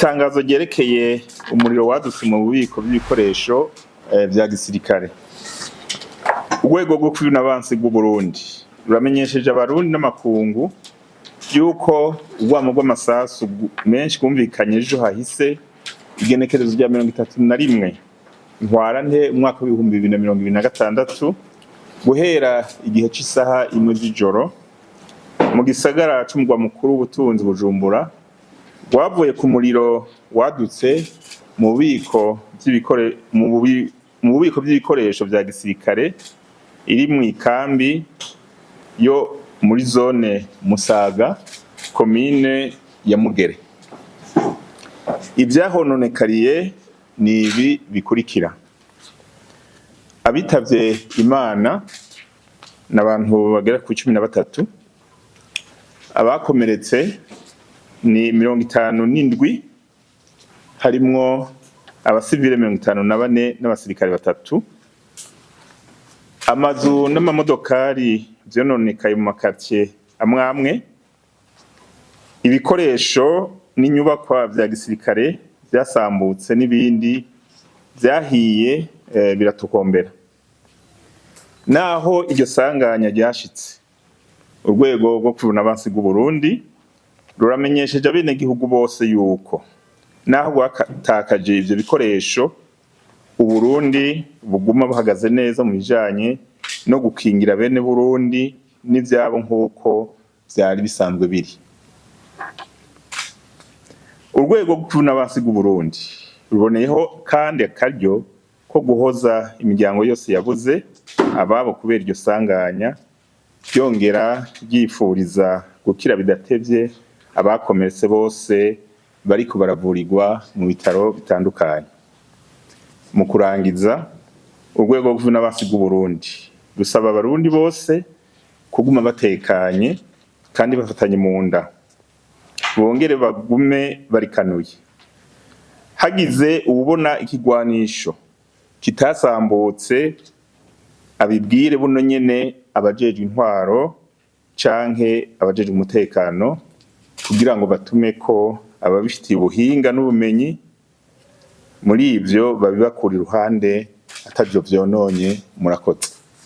Itangazo ryerekeye umuriro wadutse mu bubiko bw'ibikoresho vya gisirikare. Urwego rwo kw'ubunabansi bw'u Burundi ruramenyesheje abarundi n'amakungu yuko urwamo rw'amasasu menshi rwumvikanye ejo hahise igenekerezo rya 31 Ntwarante umwaka w'ibihumbi 2026 guhera igihe c'isaha 1 z'ijoro mu gisagara c'umugwa mukuru w'ubutunzi Bujumbura wavuye ku muriro wadutse mu bubiko by'ibikoresho vya gisirikare iri mu ikambi yo muri zone Musaga komine ya Mugere. Ivyahononekariye ni ibi bikurikira: abitavye Imana n'abantu bagera ku 13, abakomeretse ni 57, harimwo abasivile 54 n'abasirikare 3. Amazu n'amamodokari vyononekaye mu makartie amwamwe. Ibikoresho n'inyubakwa vya gisirikare vyasambutse n'ibindi vyahiye biratukombera. Naho iryo sanganya ryashitse, urwego rwo kw'ubunabansi bw'u Burundi ruramenyesheje abenegihugu bose yuko naho rwatakaje ivyo bikoresho, Uburundi buguma buhagaze neza mu bijanye no gukingira bene Burundi n'ivyabo nk'uko vyari bisanzwe biri. Urwego rw'ubunabansi bw'u Burundi ruboneyeho kandi akaryo ko guhoza imiryango yose yabuze ababo kubera iryo sanganya, ryongera ryifuriza gukira bidatevye abakomeretse bose bariko baravurirwa mu bitaro bitandukanye. Mu kurangiza, urwego rw'ubunabansi bw'u Burundi rusaba abarundi bose kuguma batekanye kandi bafatanye mu nda, bongere bagume barikanuye. Hagize uwubona ikigwanisho kitasambutse abibwire buno nyene abajejwe intwaro canke abajejwe umutekano kugira ngo batumeko ababifitiye ubuhinga n'ubumenyi, muri ivyo babibakura iruhande atavyo vyononye. Murakoze.